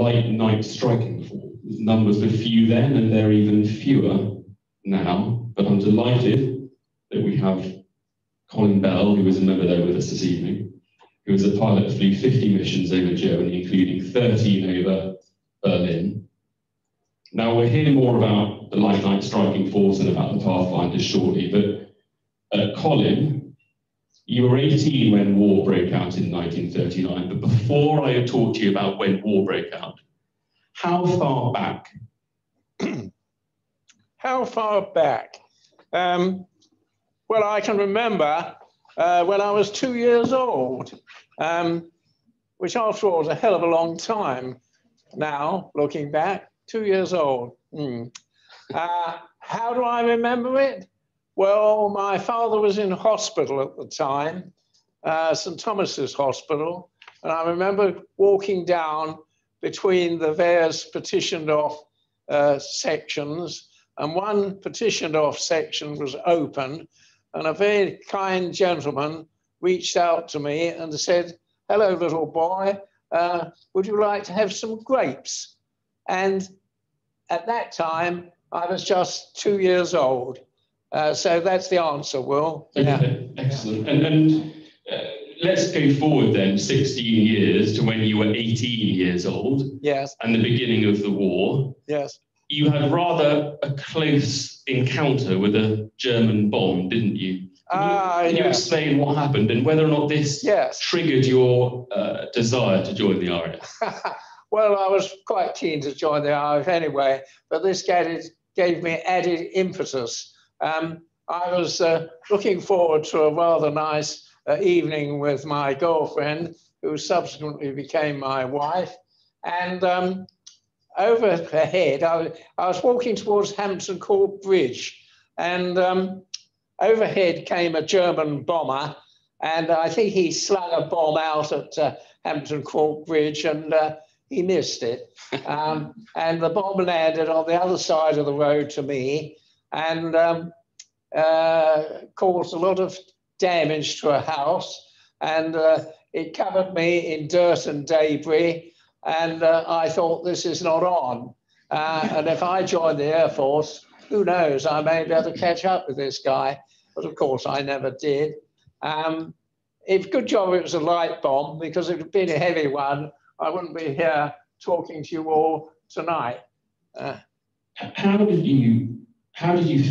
light night striking force. Numbers were few then, and they're even fewer now. But I'm delighted that we have Colin Bell, who is a member there with us this evening, who is a pilot that flew 50 missions over Germany, including 13 over Berlin. Now, we'll hear more about the light night striking force and about the Pathfinders shortly, but Colin, you were 18 when war broke out in 1939, but before I talk to you about when war broke out, how far back? How far back? Well, I can remember when I was 2 years old, which after all was a hell of a long time now, looking back, 2 years old. How do I remember it? Well, my father was in hospital at the time, St. Thomas's Hospital, and I remember walking down between the various partitioned off sections, and one partitioned off section was open, and a very kind gentleman reached out to me and said, "Hello, little boy, would you like to have some grapes?" And at that time, I was just 2 years old. So that's the answer, Will. Okay, yeah. Excellent. And let's go forward then 16 years to when you were 18 years old. Yes. And the beginning of the war. Yes. You had rather a close encounter with a German bomb, didn't you? Can you explain what happened and whether or not this triggered your desire to join the RAF? Well, I was quite keen to join the RAF anyway, but this gave me added impetus. I was looking forward to a rather nice evening with my girlfriend, who subsequently became my wife. And overhead, I was walking towards Hampton Court Bridge, and overhead came a German bomber, and I think he slung a bomb out at Hampton Court Bridge, and he missed it. And the bomb landed on the other side of the road to me, and caused a lot of damage to a house, and it covered me in dirt and debris, and I thought, this is not on. And if I join the Air Force, who knows, I may be able to catch up with this guy. But of course, I never did. It's a good job it was a light bomb, because if it had been a heavy one, I wouldn't be here talking to you all tonight. How did you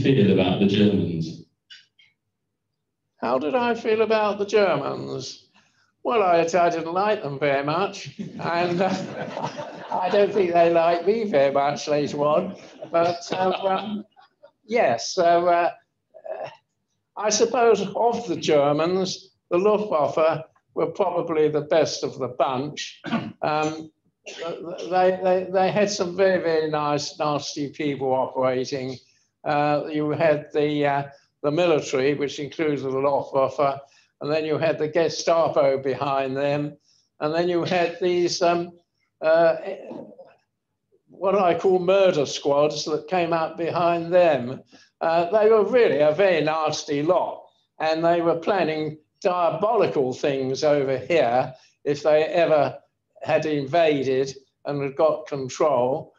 feel about the Germans? How did I feel about the Germans? Well, I didn't like them very much, and I don't think they liked me very much later on. But yes, so I suppose of the Germans, the Luftwaffe were probably the best of the bunch. They had some very, very nice, nasty people operating. You had the military, which includes the Luftwaffe, and then you had the Gestapo behind them, and then you had these what I call murder squads that came up behind them. They were really a very nasty lot, and they were planning diabolical things over here if they ever had invaded and had got control,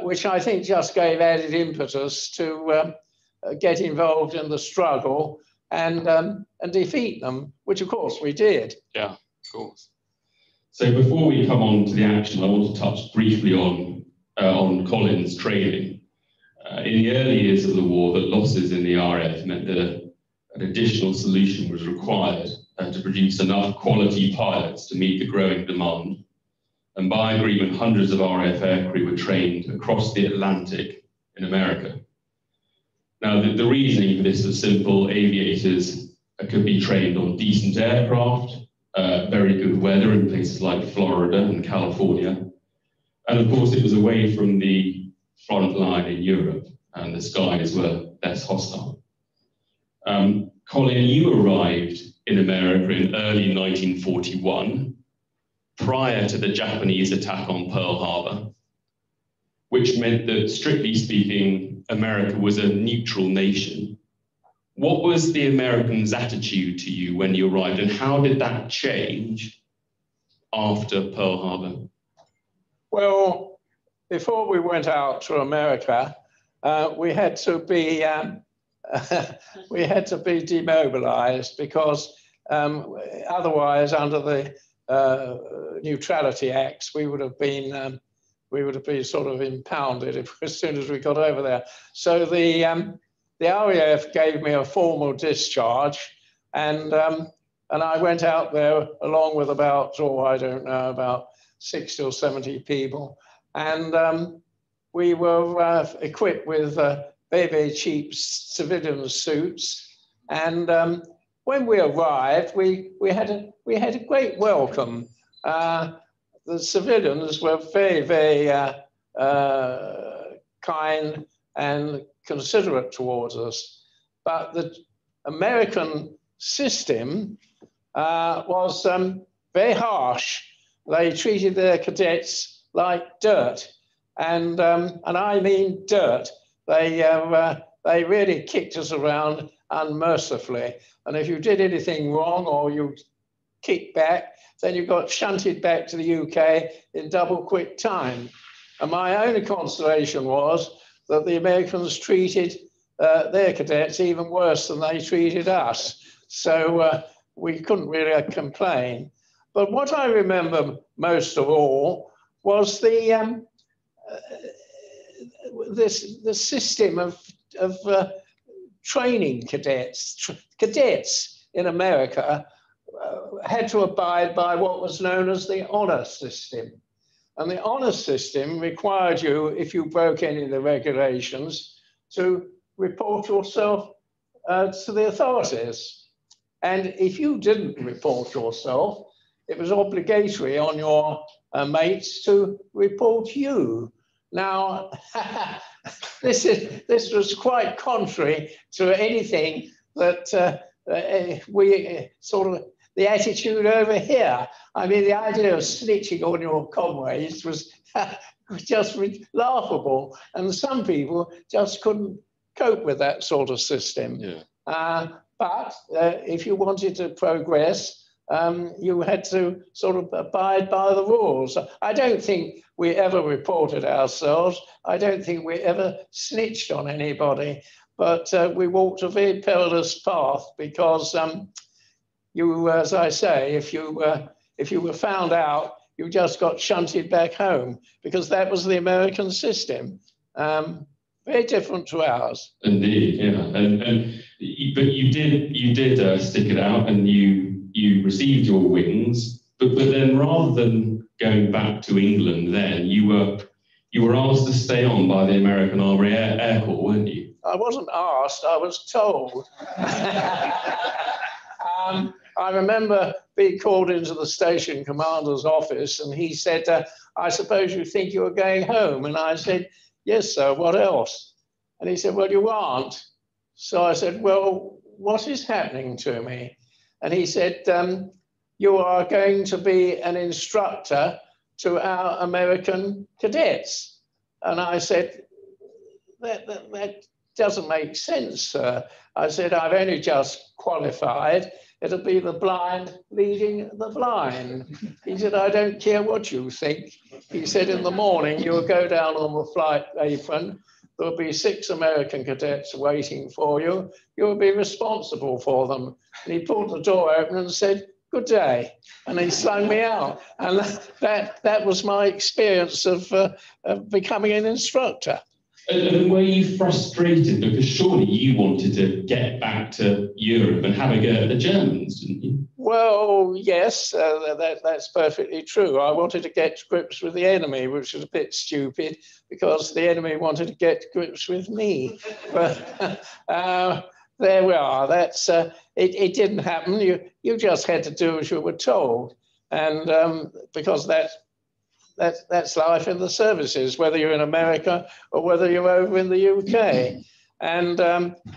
which I think just gave added impetus to get involved in the struggle and defeat them, which of course we did. Yeah, of course. So before we come on to the action, I want to touch briefly on Colin's training. In the early years of the war, the losses in the RAF meant that an additional solution was required to produce enough quality pilots to meet the growing demand. And by agreement, hundreds of RAF aircrew were trained across the Atlantic in America. Now, the reasoning for this was simple. Aviators could be trained on decent aircraft, very good weather in places like Florida and California. And of course, it was away from the front line in Europe, and the skies were less hostile. Colin, you arrived in America in early 1941, prior to the Japanese attack on Pearl Harbor, which meant that, strictly speaking, America was a neutral nation. What was the Americans' attitude to you when you arrived, and how did that change after Pearl Harbor? Well, before we went out to America, we had to be demobilized because otherwise, under the Neutrality Acts, we would have been sort of impounded as soon as we got over there. So the RAF gave me a formal discharge, and I went out there along with about, about 60 or 70 people, and we were equipped with very, very cheap civilian suits, and when we arrived, we had a great welcome. The civilians were very, very kind and considerate towards us, but the American system was very harsh. They treated their cadets like dirt, and I mean dirt. They really kicked us around unmercifully, and if you did anything wrong or you kicked back, then you got shunted back to the UK in double quick time. And my only consolation was that the Americans treated their cadets even worse than they treated us. So we couldn't really complain. But what I remember most of all was the system of training cadets. Cadets in America had to abide by what was known as the honor system. And the honor system required you, if you broke any of the regulations, to report yourself to the authorities. And if you didn't report yourself, it was obligatory on your mates to report you. Now, this was quite contrary to anything that we sort of, the attitude over here. I mean, the idea of snitching on your comrades was just laughable. And some people just couldn't cope with that sort of system. Yeah. But if you wanted to progress, you had to sort of abide by the rules. I don't think we ever reported ourselves. I don't think we ever snitched on anybody. But we walked a very perilous path because you, as I say, if you were found out, you just got shunted back home because that was the American system. Very different to ours. Indeed, yeah. But you did stick it out, and you received your wings. But then, rather than going back to England, then you were asked to stay on by the American Army Air Corps, weren't you? I wasn't asked, I was told. I remember being called into the station commander's office, and he said, I suppose you think you are going home? And I said, yes, sir, what else? And he said, well, you aren't. So I said, well, what is happening to me? And he said, you are going to be an instructor to our American cadets. And I said, that doesn't make sense, sir. I said, I've only just qualified. It'll be the blind leading the blind. He said, I don't care what you think. He said, in the morning, you'll go down on the flight apron. There'll be 6 American cadets waiting for you. You'll be responsible for them. And he pulled the door open and said, good day. And he slung me out. And that was my experience of becoming an instructor. And were you frustrated? Because surely you wanted to get back to Europe and have a go at the Germans, didn't you? Well, yes, that's perfectly true. I wanted to get to grips with the enemy, which was a bit stupid because the enemy wanted to get to grips with me. But there we are. That's it didn't happen. You just had to do as you were told. And because that's life in the services, whether you're in America or whether you're over in the UK. And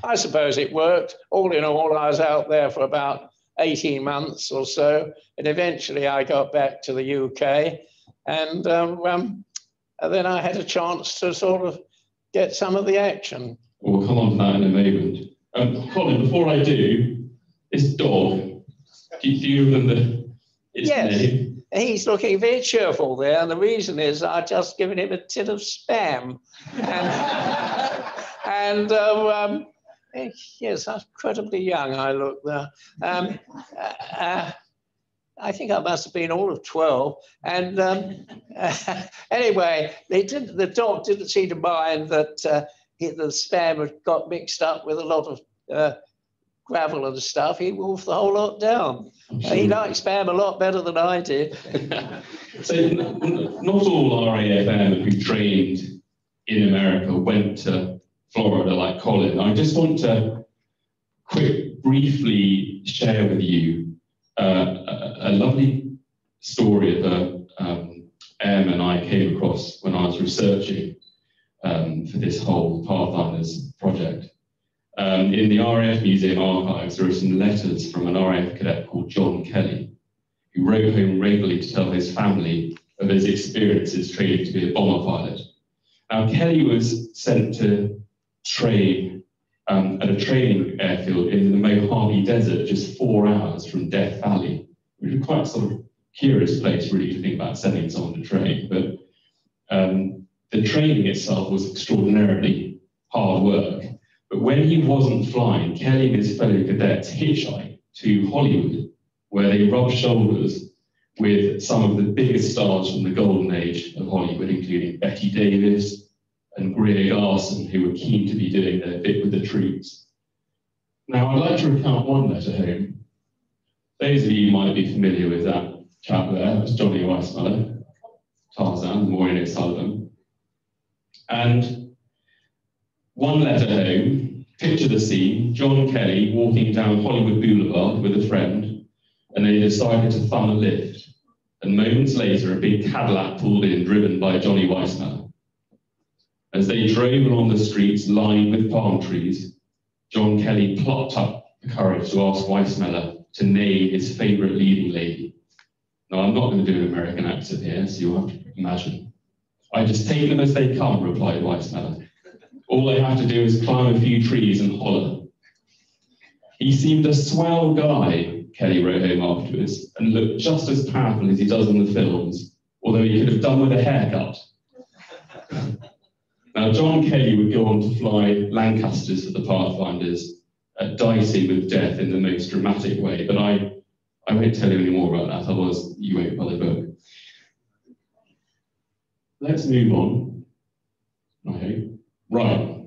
I suppose it worked. All in all, I was out there for about 18 months or so. And eventually I got back to the UK. And then I had a chance to sort of get some of the action. We'll come on to that in a moment. Colin, before I do, this dog, do you remember its name? he's looking very cheerful there, and the reason is I've just given him a tin of Spam. Yes, I'm incredibly young, I look there. I think I must have been all of 12. And anyway, the dog didn't seem to mind that the Spam had got mixed up with a lot of gravel and stuff. He wolfed the whole lot down. He liked Spam a lot better than I did. So not all RAF airmen who trained in America went to Florida like Colin. I just want to briefly share with you a lovely story of an airman I came across when I was researching for this whole Pathfinders project. In the RAF Museum archives, there are some letters from an RAF cadet called John Kelly, who wrote home regularly to tell his family of his experiences training to be a bomber pilot. Now, Kelly was sent to train at a training airfield in the Mojave Desert, just 4 hours from Death Valley, which is quite sort of curious place really to think about sending someone to train. But the training itself was extraordinarily hard work. But when he wasn't flying, Kelly and his fellow cadets hitchhiked to Hollywood, where they rubbed shoulders with some of the biggest stars from the golden age of Hollywood, including Betty Davis and Greer Garson, who were keen to be doing their bit with the troops. Now, I'd like to recount one letter home. Those of you might be familiar with that chap there. That's Johnny Weissmuller, Tarzan, Maureen O'Sullivan. And one letter home, picture the scene, John Kelly walking down Hollywood Boulevard with a friend, and they decided to thumb a lift. And moments later, a big Cadillac pulled in, driven by Johnny Weissmuller. As they drove along the streets lined with palm trees, John Kelly plucked up the courage to ask Weissmuller to name his favourite leading lady. Now, I'm not going to do an American accent here, so you'll have to imagine. I just take them as they come, replied Weissmuller. All they have to do is climb a few trees and holler. He seemed a swell guy, Kelly wrote home afterwards, and looked just as powerful as he does in the films, although he could have done with a haircut. Now, John Kelly would go on to fly Lancasters for the Pathfinders, dicing with death in the most dramatic way, but I won't tell you any more about that, otherwise you won't buy the book. Let's move on. Okay. Right.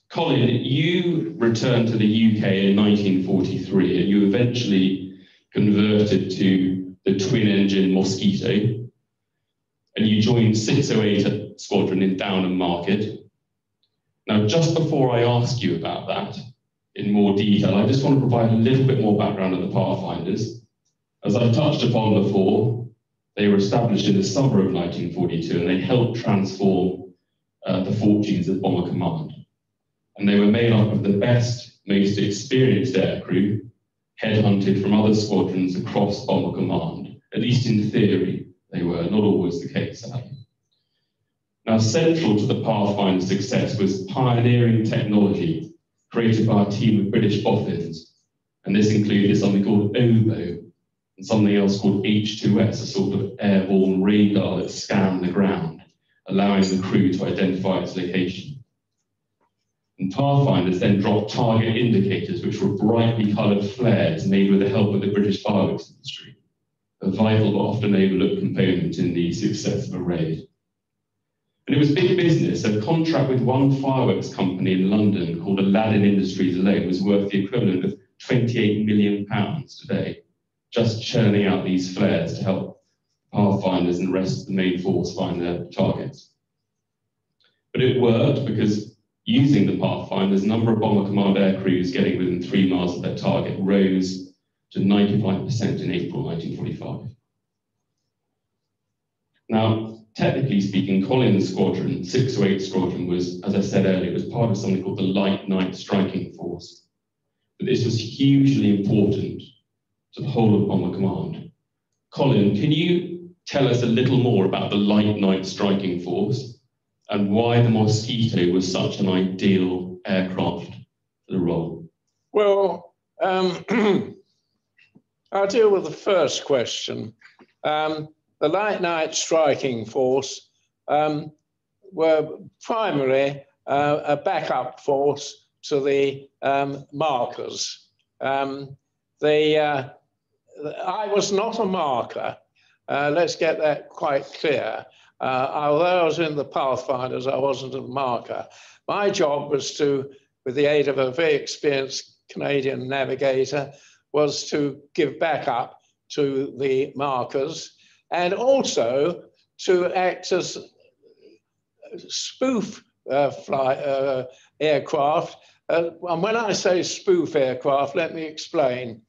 Colin, you returned to the UK in 1943 and you eventually converted to the twin-engine Mosquito, and you joined 608 Squadron in Downham Market. Now, just before I ask you about that in more detail, I just want to provide a little bit more background on the Pathfinders. As I've touched upon before, they were established in the summer of 1942 and they helped transform the fortunes of Bomber Command. And they were made up of the best, most experienced aircrew, headhunted from other squadrons across Bomber Command. At least in theory, they were, not always the case, sadly. Now, central to the Pathfinder's success was pioneering technology created by a team of British boffins. And this included something called OBO and something else called H2S, a sort of airborne radar that scanned the ground, allowing the crew to identify its location. And Pathfinders then dropped target indicators, which were brightly coloured flares made with the help of the British fireworks industry, a vital but often overlooked component in the success of a raid. And it was big business. A contract with one fireworks company in London called Aladdin Industries alone was worth the equivalent of £28 million today, just churning out these flares to help Pathfinders and the rest of the main force find their targets. But it worked because using the Pathfinders, the number of Bomber Command air crews getting within 3 miles of their target rose to 95% in April 1945. Now, technically speaking, Colin's squadron, 608 Squadron, was, as I said earlier, was part of something called the Light Night Striking Force. But this was hugely important to the whole of Bomber Command. Colin, can you tell us a little more about the Light Night Striking Force and why the Mosquito was such an ideal aircraft for the role? Well, I'll deal with the first question. the light night striking force were primarily a backup force to the markers. I was not a marker. Let's get that quite clear. Although I was in the Pathfinders, I wasn't a marker. My job was to, with the aid of a very experienced Canadian navigator, was to give backup to the markers and also to act as spoof aircraft. And when I say spoof aircraft, let me explain.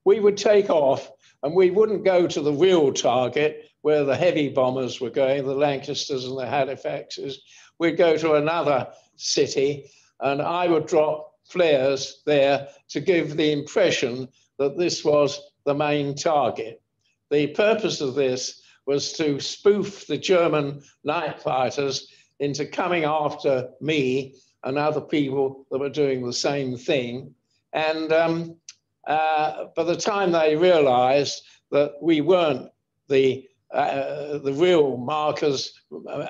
We would take off and we wouldn't go to the real target where the heavy bombers were going, the Lancasters and the Halifaxes. We'd go to another city and I would drop flares there to give the impression that this was the main target. The purpose of this was to spoof the German night fighters into coming after me and other people that were doing the same thing. And by the time they realized that we weren't the real markers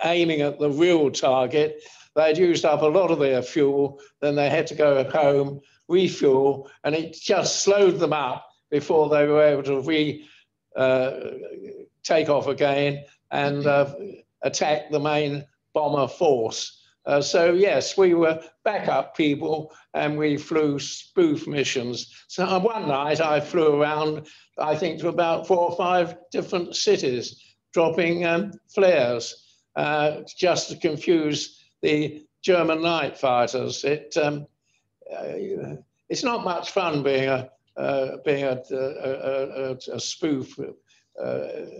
aiming at the real target, they'd used up a lot of their fuel, then they had to go home, refuel, and it just slowed them up before they were able to take off again and attack the main bomber force. So yes, we were backup people and we flew spoof missions. So one night I flew around, I think, to about 4 or 5 different cities, dropping flares just to confuse the German night fighters. It's not much fun being a spoof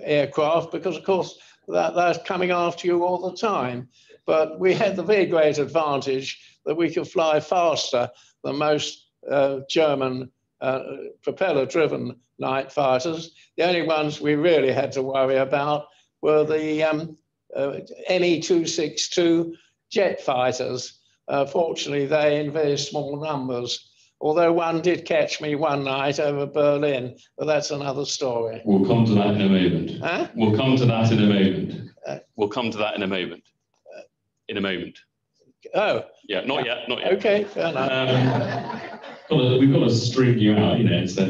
aircraft because, of course, that's coming after you all the time. But we had the very great advantage that we could fly faster than most German propeller-driven night fighters. The only ones we really had to worry about were the Me-262 jet fighters. Fortunately, they in very small numbers. Although one did catch me one night over Berlin, but that's another story. We'll come to that in a moment. Huh? We'll come to that in a moment. We'll come to that in a moment. In a moment. Oh. Yeah, not yet, not yet. Okay, fair enough. We've got to string you out, you know. So.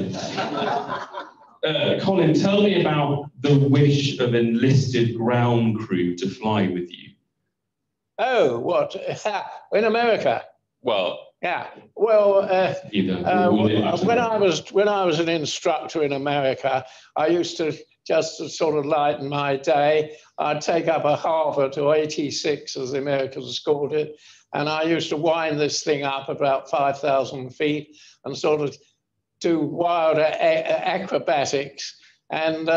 Colin, tell me about the wish of enlisted ground crew to fly with you. Oh, what? In America? Well, yeah. Well, when I was an instructor in America, I used to, just to sort of lighten my day, I'd take up a Harvard or 86, as the Americans called it, and I used to wind this thing up about 5,000 feet and sort of do wild acrobatics, and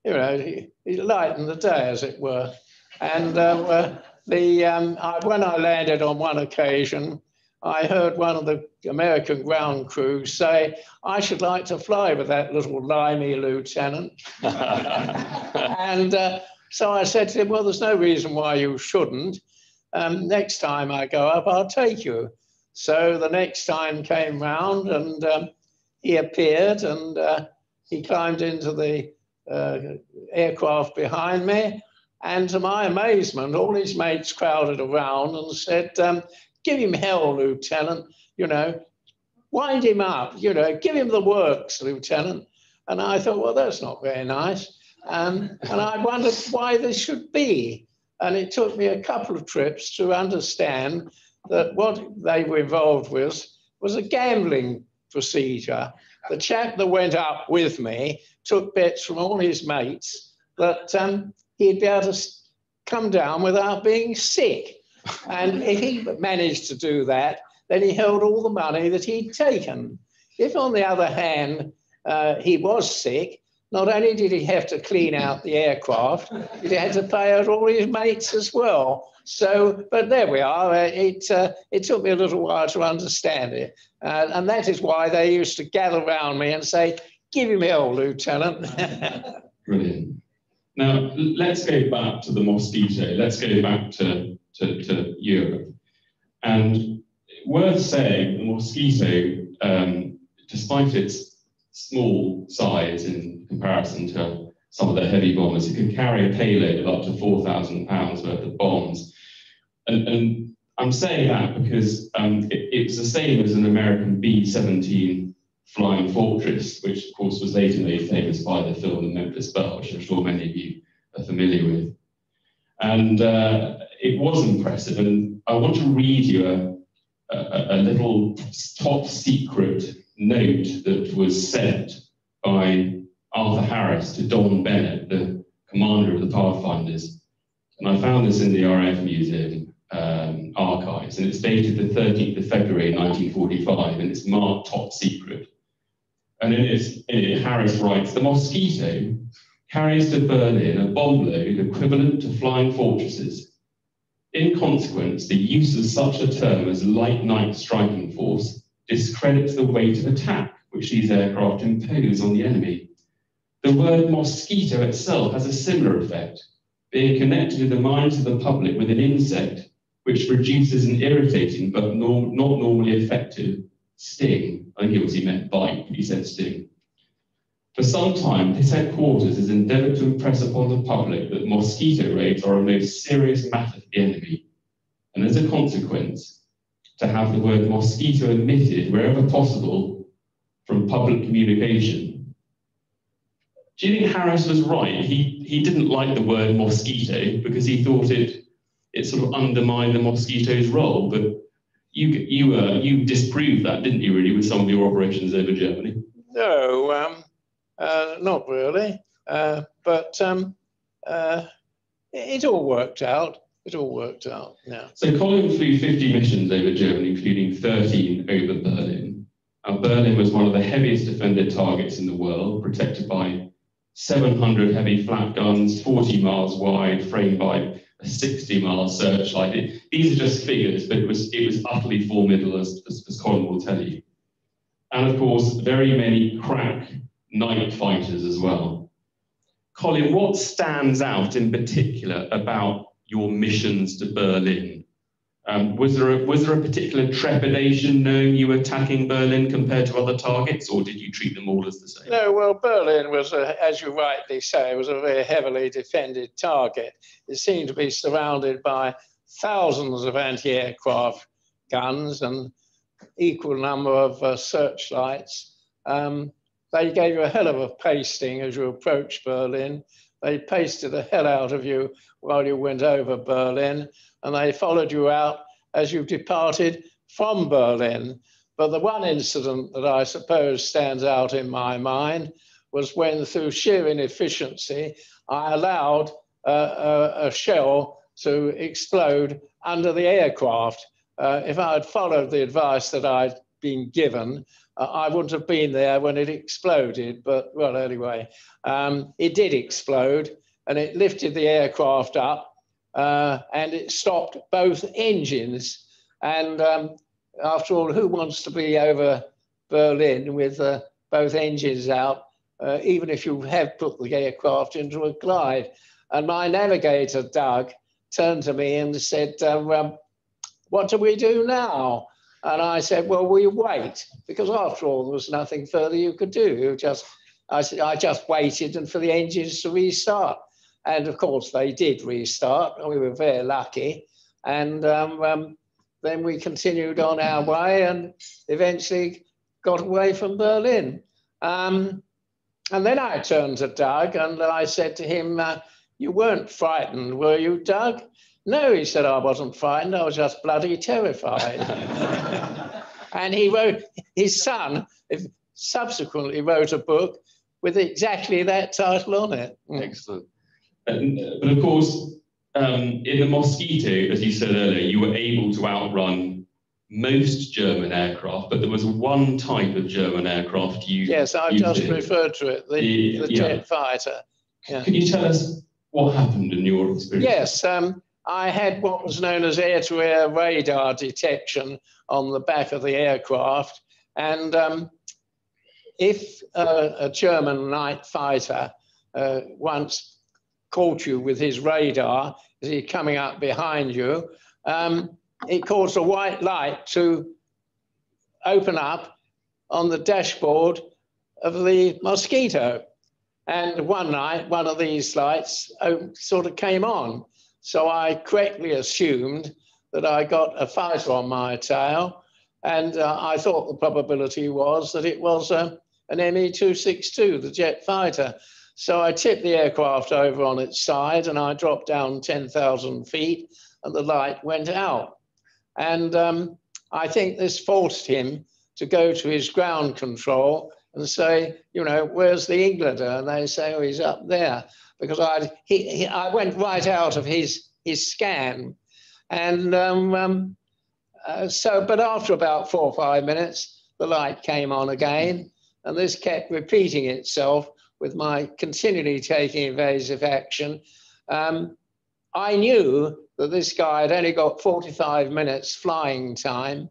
you know, lighten the day, as it were. And when I landed on one occasion, I heard one of the American ground crew say, "I should like to fly with that little limey lieutenant." And so I said to him, "Well, there's no reason why you shouldn't. Next time I go up, I'll take you." So the next time came round and he appeared and he climbed into the aircraft behind me. And to my amazement, all his mates crowded around and said, "Give him hell, Lieutenant, you know, wind him up, you know, give him the works, Lieutenant." And I thought, well, that's not very nice. And I wondered why this should be. And it took me a couple of trips to understand that what they were involved with was a gambling procedure. The chap that went up with me took bets from all his mates that he'd be able to come down without being sick. And if he managed to do that, then he held all the money that he'd taken. If, on the other hand, he was sick, not only did he have to clean out the aircraft, he had to pay out all his mates as well. So, but there we are. It took me a little while to understand it. And that is why they used to gather around me and say, "Give him hell, Lieutenant." Brilliant. Now, let's go back to the Mosquito. Let's go back to Europe. And worth saying, the Mosquito, despite its small size in comparison to some of the heavy bombers. It could carry a payload of up to 4,000 pounds worth of bombs. And I'm saying that because it was the same as an American B-17 Flying Fortress, which of course was later made famous by the film The Memphis Belle, which I'm sure many of you are familiar with. And it was impressive, and I want to read you a little top secret note that was sent by Arthur Harris to Don Bennett, the commander of the Pathfinders. And I found this in the RAF Museum archives, and it's dated the 13th of February 1945, and it's marked top secret. And in it, Harris writes, "The Mosquito carries to Berlin a bomb load equivalent to flying fortresses. In consequence, the use of such a term as light night striking force discredits the weight of attack which these aircraft impose on the enemy. The word mosquito itself has a similar effect, being connected in the minds of the public with an insect which produces an irritating but not normally effective sting." I think he obviously meant bite, but he said sting. "For some time, this headquarters has endeavoured to impress upon the public that mosquito raids are a most serious matter for the enemy, and as a consequence, to have the word mosquito omitted wherever possible from public communication." Do you think Harris was right? He didn't like the word mosquito because he thought it sort of undermined the mosquito's role, but you disproved that, didn't you, really, with some of your operations over Germany? No, not really, but it all worked out. It all worked out, yeah. So Colin flew 50 missions over Germany, including 13 over Berlin. And Berlin was one of the heaviest defended targets in the world, protected by 700 heavy flat guns, 40 miles wide, framed by a 60-mile searchlight. These are just figures, but it was utterly formidable, as Colin will tell you. And of course, very many crack night fighters as well. Colin, what stands out in particular about your missions to Berlin? Was there a particular trepidation knowing you were attacking Berlin compared to other targets, or did you treat them all as the same? No, well, Berlin was, as you rightly say, was a very heavily defended target. It seemed to be surrounded by thousands of anti-aircraft guns and equal number of searchlights. They gave you a hell of a pasting as you approached Berlin. They pasted the hell out of you while you went over Berlin, and they followed you out as you departed from Berlin. But the one incident that I suppose stands out in my mind was when, through sheer inefficiency, I allowed a shell to explode under the aircraft. If I had followed the advice that I'd been given, I wouldn't have been there when it exploded. But, well, anyway, it did explode, and it lifted the aircraft up, and it stopped both engines. And after all, who wants to be over Berlin with both engines out, even if you have put the aircraft into a glide? And my navigator, Doug, turned to me and said, "What do we do now?" And I said, "Well, we wait," because after all, there was nothing further you could do. I just waited and for the engines to restart. And of course, they did restart. We were very lucky. And then we continued on our way and eventually got away from Berlin. And then I turned to Doug and I said to him, "You weren't frightened, were you, Doug?" "No," he said, "I wasn't frightened. I was just bloody terrified." And he wrote, his son subsequently wrote a book with exactly that title on it. Excellent. But of course, in the Mosquito, as you said earlier, you were able to outrun most German aircraft, but there was one type of German aircraft you Yes, I just referred to it, the jet fighter. Yeah. Can you tell us what happened in your experience? Yes, I had what was known as air-to-air radar detection on the back of the aircraft. And if a German night fighter once caught you with his radar, as he's coming up behind you, it caused a white light to open up on the dashboard of the Mosquito. And one night, one of these lights sort of came on. So I correctly assumed that I got a fighter on my tail. And I thought the probability was that it was an ME-262, the jet fighter. So I tipped the aircraft over on its side and I dropped down 10,000 feet and the light went out. And I think this forced him to go to his ground control and say, you know, where's the Englander? And they say, oh, he's up there. Because I went right out of his scan. And but after about 4 or 5 minutes, the light came on again. And this kept repeating itself with my continually taking evasive action. I knew that this guy had only got 45 minutes flying time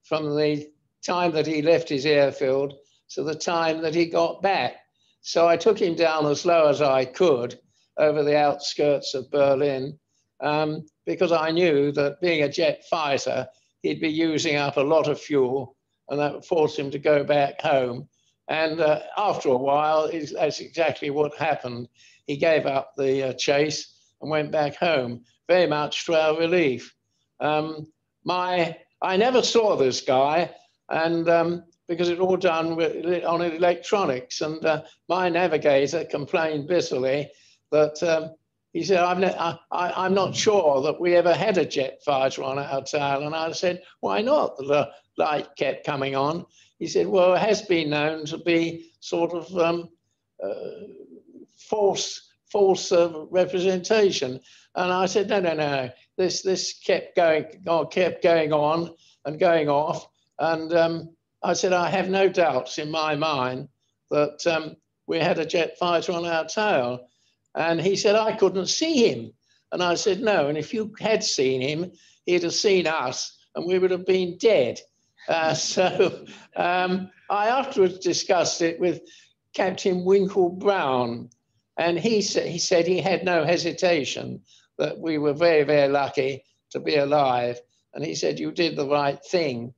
from the time that he left his airfield to the time that he got back. So I took him down as low as I could over the outskirts of Berlin because I knew that being a jet fighter, he'd be using up a lot of fuel and that would force him to go back home. And after a while, that's exactly what happened. He gave up the chase and went back home, very much to our relief. I never saw this guy, and because it all done on electronics. And my navigator complained bitterly that he said, I'm not sure that we ever had a jet fighter on our tail. And I said, why not? The light kept coming on. He said, well, it has been known to be sort of false representation. And I said, no. This kept going on and going off. And I said, I have no doubts in my mind that we had a jet fighter on our tail. And he said, I couldn't see him. And I said, no. And if you had seen him, he'd have seen us and we would have been dead. So I afterwards discussed it with Captain Winkle Brown. And he said he had no hesitation, that we were very, very lucky to be alive. And he said, you did the right thing.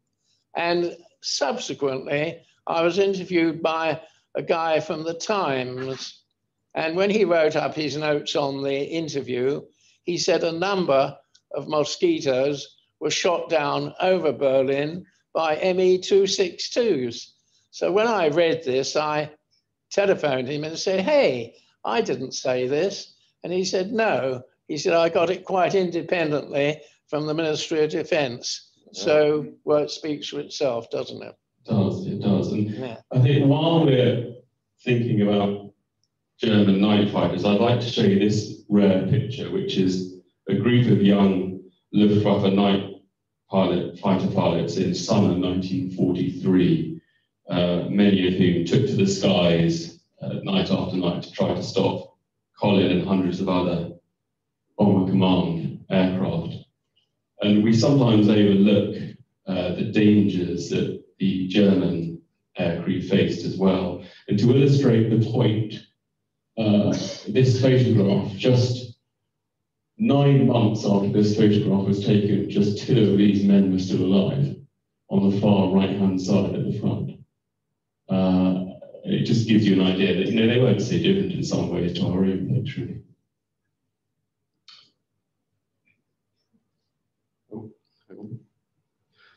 And subsequently, I was interviewed by a guy from the Times. And when he wrote up his notes on the interview, he said a number of mosquitoes were shot down over Berlin by ME-262s. So when I read this, I telephoned him and said, hey, I didn't say this. And he said, no. He said, I got it quite independently from the Ministry of Defense. So, well, it speaks for itself, doesn't it? It does. And yeah. I think while we're thinking about German night fighters, I'd like to show you this rare picture, which is a group of young Luftwaffe night fighter pilots in summer 1943, many of whom took to the skies night after night to try to stop Colin and hundreds of other Bomber Command aircraft. And we sometimes overlook the dangers that the German aircrew faced as well. And to illustrate the point, this photograph, just 9 months after this photograph was taken, just 2 of these men were still alive on the far right-hand side at the front. It just gives you an idea that, you know, they weren't so different in some ways to our own, literally.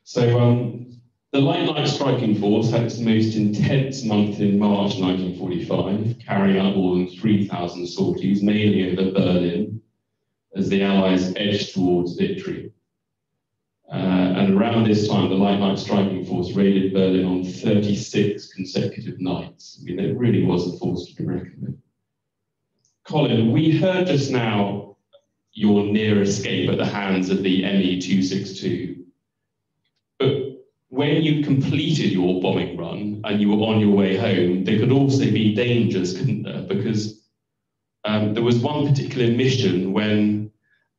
So the Light Striking Force had its most intense month in March 1945, carrying out more than 3,000 sorties, mainly over Berlin, as the Allies edged towards victory. And around this time, the Light Striking Force raided Berlin on 36 consecutive nights. I mean, it really was a force to be reckoned with. Colin, we heard just now your near escape at the hands of the ME-262. But when you completed your bombing run and you were on your way home, there could also be dangers, couldn't there? Because there was one particular mission when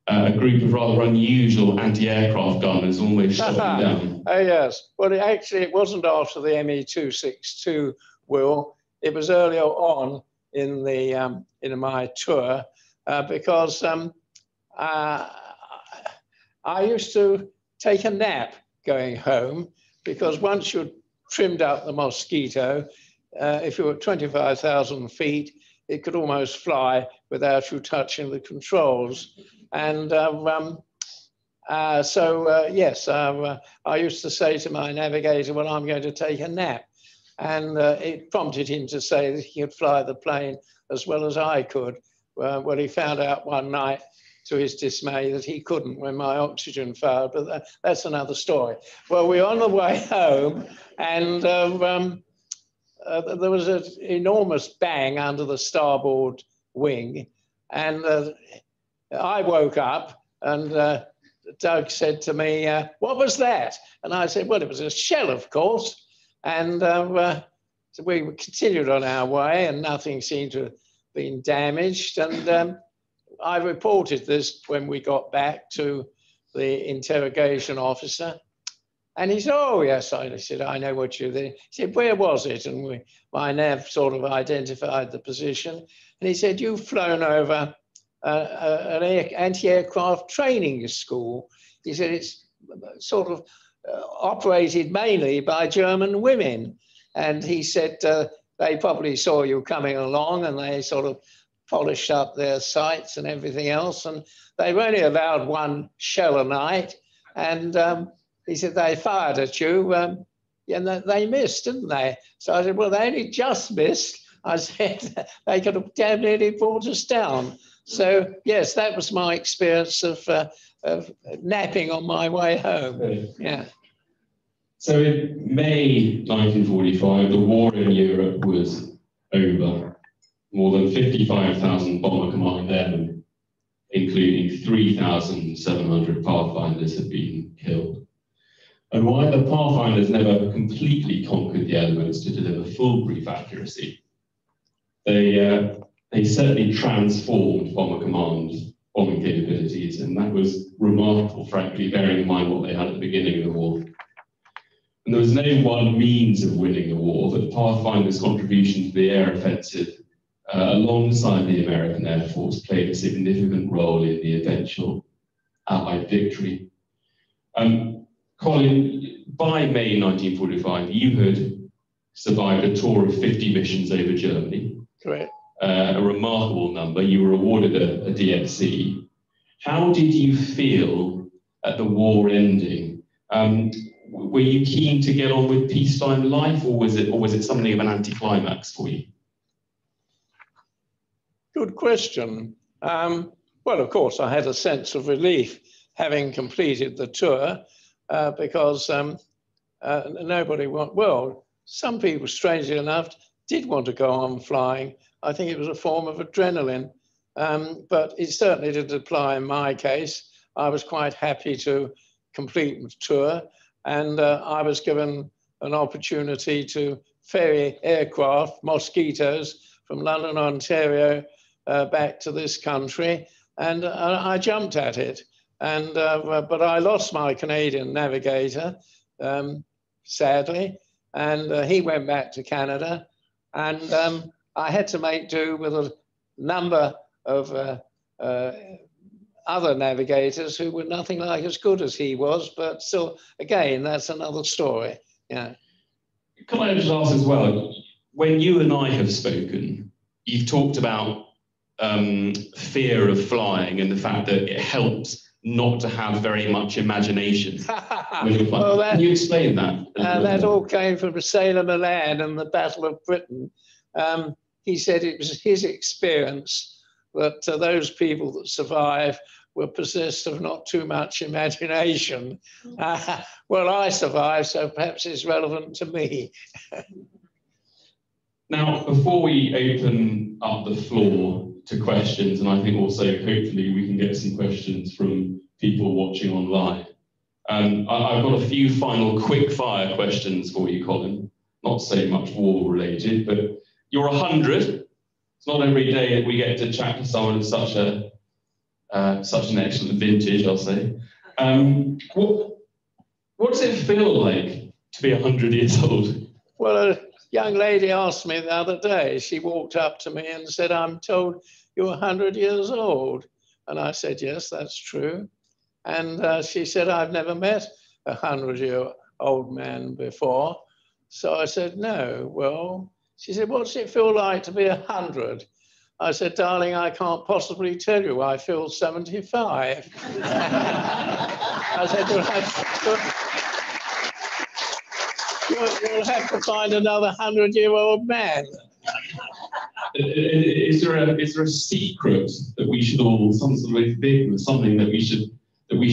a group of rather unusual anti-aircraft gunners almost shot you down. Oh, yes. Well, it wasn't after the ME-262, Will. It was earlier on in my tour because I used to take a nap going home, because once you'd trimmed up the Mosquito, if you were at 25,000 feet, it could almost fly without you touching the controls. And yes, I used to say to my navigator, well, I'm going to take a nap. And it prompted him to say that he could fly the plane as well as I could. Well, he found out one night, to his dismay, that he couldn't when my oxygen failed, but that's another story. Well, we were on the way home, and there was an enormous bang under the starboard wing, and I woke up, and Doug said to me, what was that? And I said, well, it was a shell, of course. And so we continued on our way, and nothing seemed to have been damaged. And I reported this when we got back to the interrogation officer. And he said, oh, yes. I said, I know what you did. He said, where was it? And my nav sort of identified the position. And he said, you've flown over an anti-aircraft training school. He said, it's sort of operated mainly by German women. And he said, they probably saw you coming along, and they sort of polished up their sights and everything else. And they were only allowed one shell a night. And he said, they fired at you, and they missed, didn't they? So I said, well, they only just missed. I said, they could have damn nearly brought us down. So, yes, that was my experience of napping on my way home. Yeah. So in May 1945, the war in Europe was over. More than 55,000 Bomber Command airmen, including 3,700 Pathfinders, had been killed. And while the Pathfinders never completely conquered the elements to deliver foolproof accuracy, they certainly transformed Bomber Command's bombing capabilities, and that was remarkable, frankly, bearing in mind what they had at the beginning of the war. And there was no one means of winning the war, but Pathfinder's contribution to the air offensive alongside the American Air Force played a significant role in the eventual Allied victory. Colin, by May 1945, you had survived a tour of 50 missions over Germany. Correct. A remarkable number. You were awarded a DFC. How did you feel at the war ending? Were you keen to get on with peacetime life, or was it something of an anticlimax for you? Good question. Well, of course, I had a sense of relief having completed the tour because nobody well, some people, strangely enough, did want to go on flying. I think it was a form of adrenaline, but it certainly didn't apply in my case. I was quite happy to complete the tour, and I was given an opportunity to ferry aircraft, Mosquitoes, from London, Ontario, back to this country, and I jumped at it. And but I lost my Canadian navigator, sadly, and he went back to Canada, and I had to make do with a number of other navigators who were nothing like as good as he was, but still, again, that's another story. Yeah. Can I just ask as well, when you and I have spoken, you've talked about fear of flying and the fact that it helps not to have very much imagination when you're flying. Well, can you explain that? That all came from Sailor Milan and the Battle of Britain. He said it was his experience that those people that survived were possessed of not too much imagination. Well, I survived, so perhaps it's relevant to me. Now, before we open up the floor to questions, and I think also hopefully we can get some questions from people watching online, I've got a few final quick fire questions for you, Colin. Not so much war related, but you're 100. It's not every day that we get to chat to someone of such an excellent vintage, I'll say. What does it feel like to be 100 years old? Well, a young lady asked me the other day, she walked up to me and said, I'm told you're 100 years old. And I said, yes, that's true. And she said, I've never met a 100-year-old man before. So I said, no. Well, she said, what's it feel like to be 100? I said, darling, I can't possibly tell you. I feel 75. I said, you'll have to find another 100-year-old man. Is there a secret that we should all, some sort of thing, something that we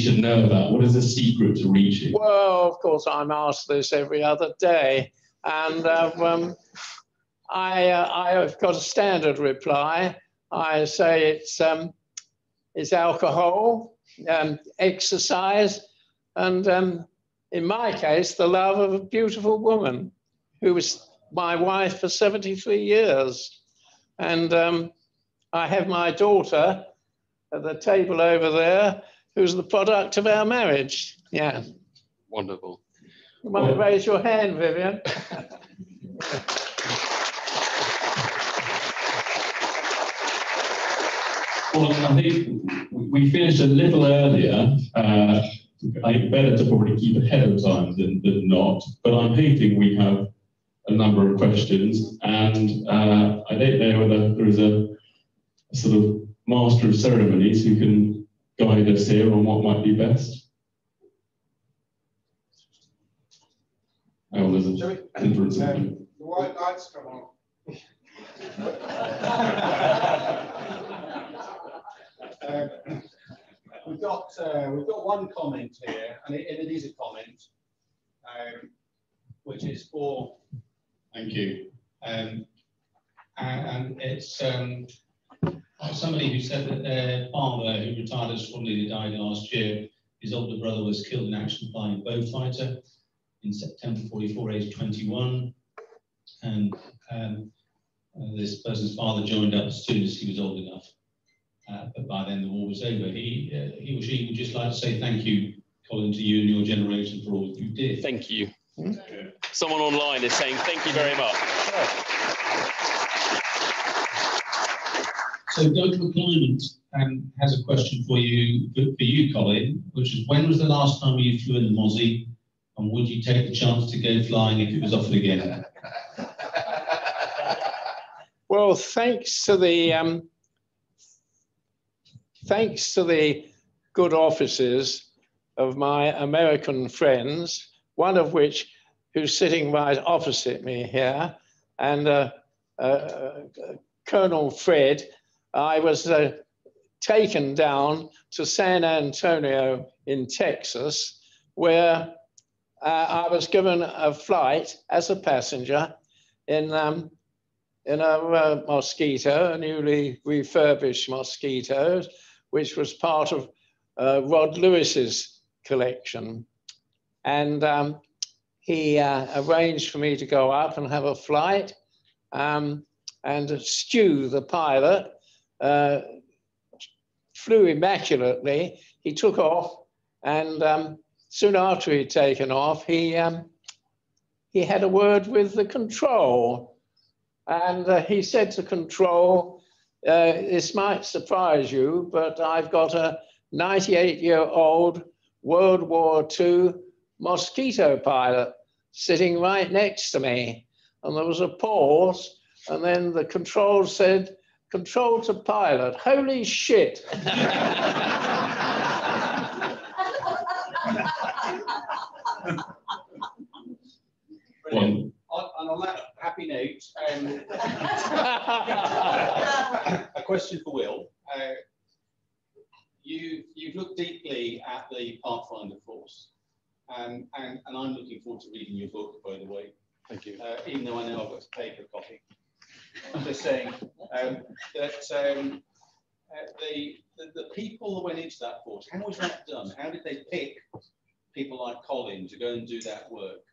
should know about? What is the secret to reaching? Well, of course, I'm asked this every other day, and I've got a standard reply. I say it's alcohol, exercise, and in my case, the love of a beautiful woman who was my wife for 73 years. And I have my daughter at the table over there, who's the product of our marriage. Yeah. Wonderful. You might raise your hand, Vivian. Well, I think we finished a little earlier. I think better to probably keep ahead of time than not, but I'm hoping we have a number of questions, and I don't know whether there is a sort of master of ceremonies who can guide us here on what might be best. Oh, there's an inference. The white lights come on. We've got one comment here, and it is a comment, which is for. Thank you. And it's somebody who said that their father, who retired as squad leader, died last year. His older brother was killed in action flying bow fighter in September '44, aged 21. And this person's father joined up as soon as he was old enough. But by then the war was over. He or she would just like to say thank you, Colin, to you and your generation for all you did. Thank you. Someone online is saying thank you very much. So Local Climate has a question for you, Colin, which is, when was the last time you flew in the Mozzie, and would you take the chance to go flying if it was offered again? Well, thanks to the good offices of my American friends, one of which who's sitting right opposite me here, and Colonel Fred, I was taken down to San Antonio in Texas, where I was given a flight as a passenger in a Mosquito, a newly refurbished Mosquito, which was part of Rod Lewis's collection. And he arranged for me to go up and have a flight. And Stu, the pilot, flew immaculately. He took off, and soon after he'd taken off, he had a word with the control. And he said to control, this might surprise you, but I've got a 98-year-old World War II Mosquito pilot sitting right next to me. And there was a pause, and then the control said, control to pilot, holy shit. Brilliant. And on that happy note, a question for Will. You've looked deeply at the Pathfinder force, and I'm looking forward to reading your book, by the way. Thank you. Even though I know I've got to pay for a copy. I'm just saying that the people that went into that force, how was that done? How did they pick people like Colin to go and do that work?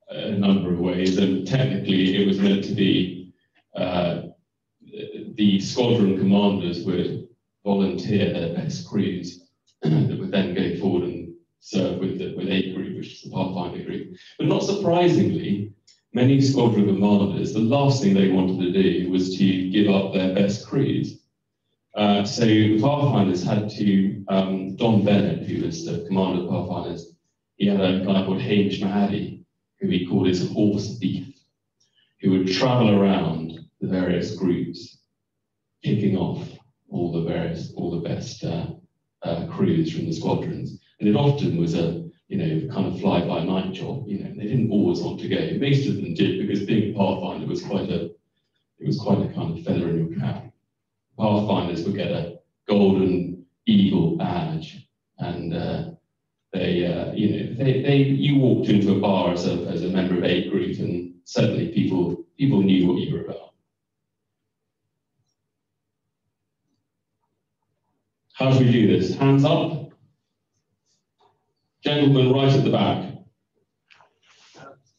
A number of ways, and technically it was meant to be the squadron commanders would volunteer their best crews that would then go forward and serve with a group, which is the Pathfinder group. But not surprisingly, many squadron commanders, the last thing they wanted to do was to give up their best crews. So the Pathfinders had to, Don Bennett, who was the commander of the Pathfinders, he had a guy called Hamish Mahady, who he called his horse thief, who would travel around the various groups kicking off all the best crews from the squadrons. And it often was a, kind of fly-by-night job. They didn't always want to go. Most of them did, because being a Pathfinder was quite a kind of feather in your cap. Pathfinders would get a golden eagle badge, and you walked into a bar as a member of a group, and suddenly people knew what you were about. How do we do this? Hands up. Gentleman right at the back.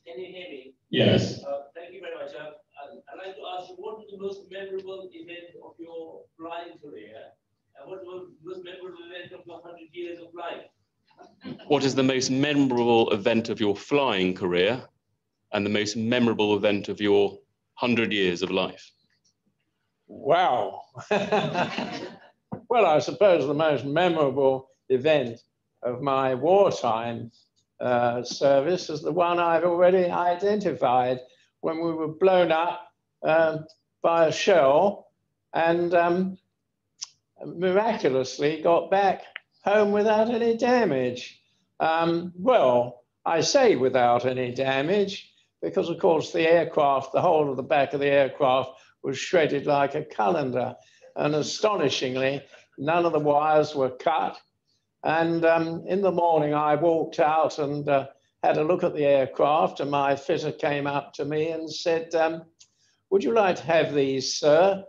Can you hear me? Yes. Thank you very much. I'd like to ask you, what was the most memorable event of your flying career? And what was the most memorable event of your 100 years of life? What is the most memorable event of your flying career and the most memorable event of your 100 years of life? Wow. Well, I suppose the most memorable event of my wartime service is the one I've already identified, when we were blown up by a shell and miraculously got back home without any damage. Well, I say without any damage because, of course, the aircraft, the whole of the back of the aircraft was shredded like a colander. And astonishingly, none of the wires were cut. And in the morning, I walked out and had a look at the aircraft, and my fitter came up to me and said, "Would you like to have these, sir?"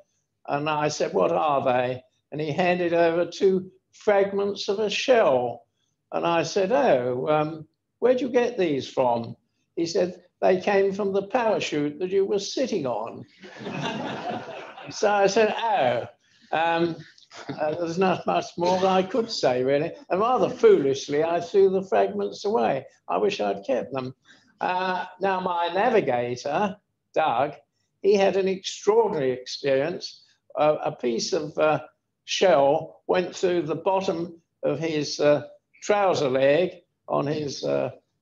And I said, "What are they?" And he handed over 2 fragments of a shell. And I said, "Oh, where'd you get these from?" He said, "They came from the parachute that you were sitting on." So I said, "Oh." There's not much more I could say, really. And rather foolishly, I threw the fragments away. I wish I'd kept them. Now, my navigator, Doug, he had an extraordinary experience. A piece of shell went through the bottom of his trouser leg on his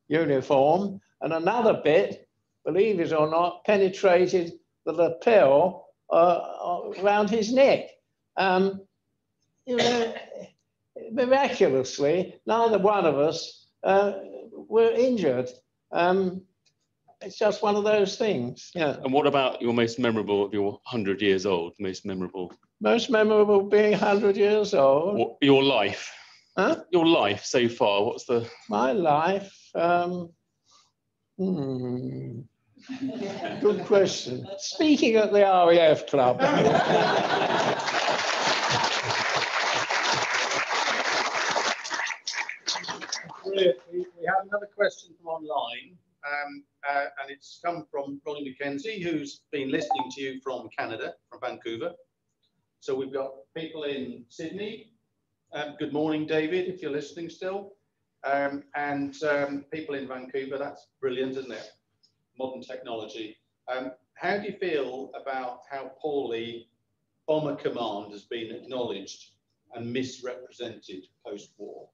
uniform, and another bit, believe it or not, penetrated the lapel around his neck. Miraculously, neither one of us were injured. It's just one of those things. Yeah. And what about your most memorable of your 100 years old? Most memorable? Most memorable being 100 years old. Your life. Huh? Your life so far. What's the? My life. Good question. Speaking at the RAF club. Brilliant. We have another question from online, and it's come from Ronnie McKenzie, who's been listening to you from Canada, from Vancouver. So we've got people in Sydney. Good morning, David, if you're listening still. And people in Vancouver. That's brilliant, isn't it? Modern technology. How do you feel about how poorly Bomber Command has been acknowledged and misrepresented post-war?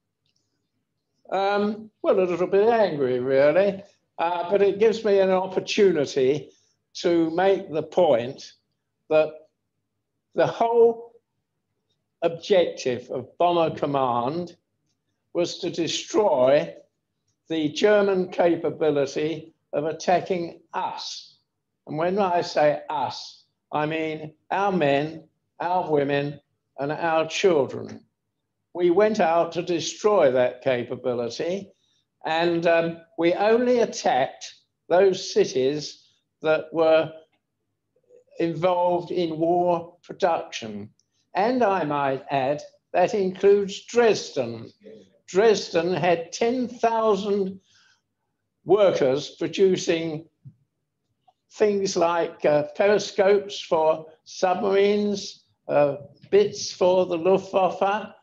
Well, a little bit angry, really, but it gives me an opportunity to make the point that the whole objective of Bomber Command was to destroy the German capability of attacking us. And when I say us, I mean our men, our women, and our children. We went out to destroy that capability, and we only attacked those cities that were involved in war production. And I might add, that includes Dresden. Dresden had 10,000 workers producing things like periscopes for submarines, bits for the Luftwaffe.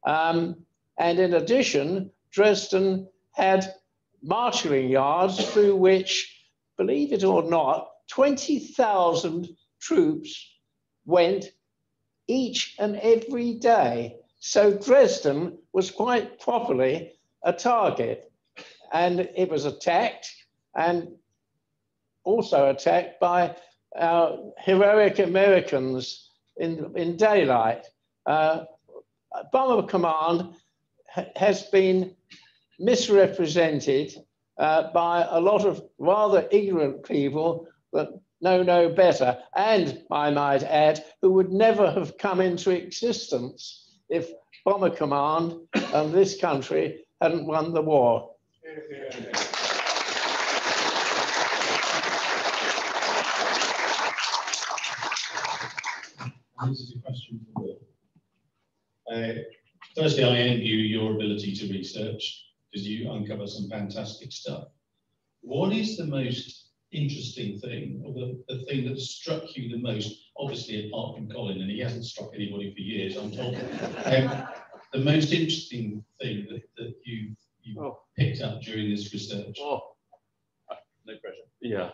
And in addition, Dresden had marshalling yards through which, believe it or not, 20,000 troops went each and every day. So Dresden was quite properly a target. And it was attacked, and also attacked by our heroic Americans in daylight. Bomber Command has been misrepresented by a lot of rather ignorant people that know no better, and I might add, who would never have come into existence if Bomber Command and this country hadn't won the war. This is a question for Will. Firstly, I envy you your ability to research, because you uncover some fantastic stuff. What is the most interesting thing, or the thing that struck you the most, obviously apart from Colin, and he hasn't struck anybody for years, I'm told, the most interesting thing that you picked up during this research? Oh. No pressure. Yeah.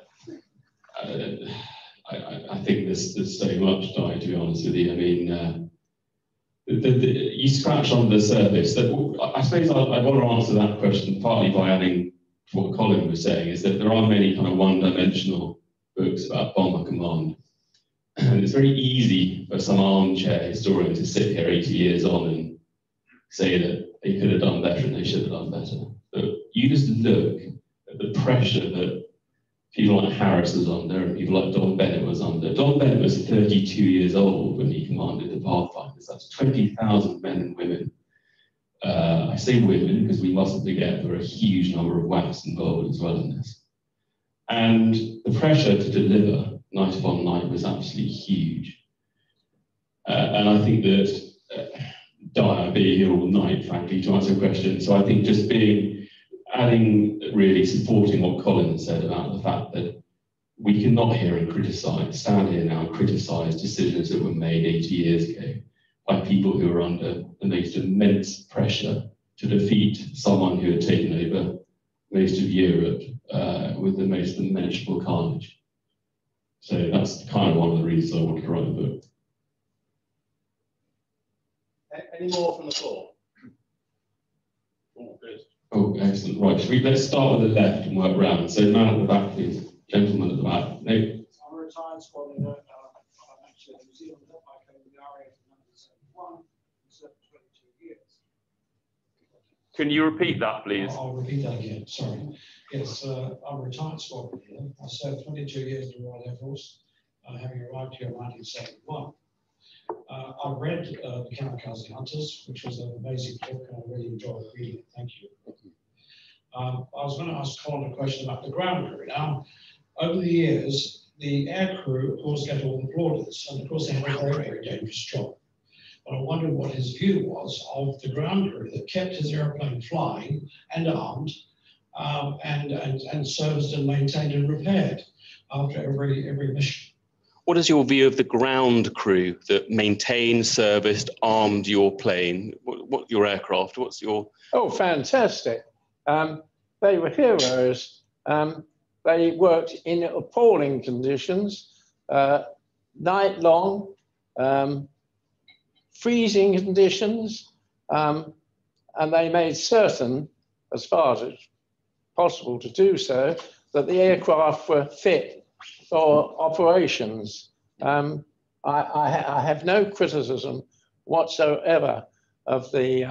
I think there's so much, Di, to be honest with you. I mean, you scratch on the surface. I suppose I want to answer that question partly by adding to what Colin was saying, is that there are many kind of one-dimensional books about Bomber Command. And it's very easy for some armchair historian to sit here 80 years on and say that they could have done better and they should have done better. But you just look at the pressure that people like Harris was under and people like Don Bennett was under. Don Bennett was 32 years old when he commanded the Pathfinders. That's 20,000 men and women. I say women because we mustn't forget there are a huge number of WAFs involved as well in this. And the pressure to deliver night upon night was absolutely huge. And I think that I'd be here all night, frankly, to answer a question. So I think just adding, really supporting what Colin said about the fact that we cannot hear and stand here now and criticise decisions that were made 80 years ago by people who are under the most immense pressure to defeat someone who had taken over most of Europe with the most unmanageable carnage. So that's kind of one of the reasons I wanted to write the book. Any more from the floor? Oh, good. Oh, excellent. Right, let's start with the left and work round. So man at the back, please. Gentleman at the back. No. I'm a retired squad leader. I'm actually a New Zealander. I came to the RAF in 1971 and served 22 years. Can you repeat that, please? I'll repeat that again, sorry. Yes, I'm a retired squad leader. I served 22 years in the Royal Air Force, having arrived here in 1971. I read The Kamikaze Hunters, which was an amazing book, and I really enjoyed reading it. Thank you. I was going to ask Colin a question about the ground crew. Now, over the years, the air crew, of course, get all the plaudits, and of course, they have a very, very dangerous job. But I wondered what his view was of the ground crew that kept his airplane flying and armed, and serviced and maintained and repaired after every mission. What is your view of the ground crew that maintained, serviced, armed your plane? What your aircraft? What's your... Oh, fantastic. They were heroes. They worked in appalling conditions, night long, freezing conditions, and they made certain, as far as it's possible to do so, that the aircraft were fit for operations. I have no criticism whatsoever of the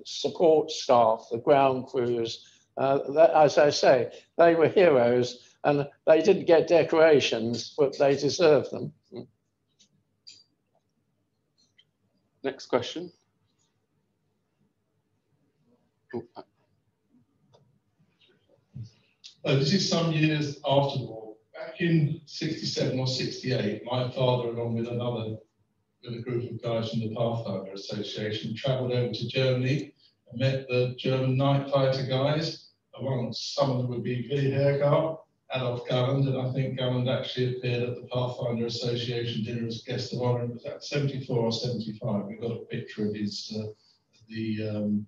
support staff, the ground crews. As I say, they were heroes, and they didn't get decorations, but they deserved them. Next question. This is some years after the war. Back in 67 or 68, my father, along with a group of guys from the Pathfinder Association, travelled over to Germany and met the German night fighter guys. Amongst some of them would be Willy Hergard, Adolf Galland, and I think Galland actually appeared at the Pathfinder Association dinner as guest of honour. It was at 74 or 75. We got a picture of his the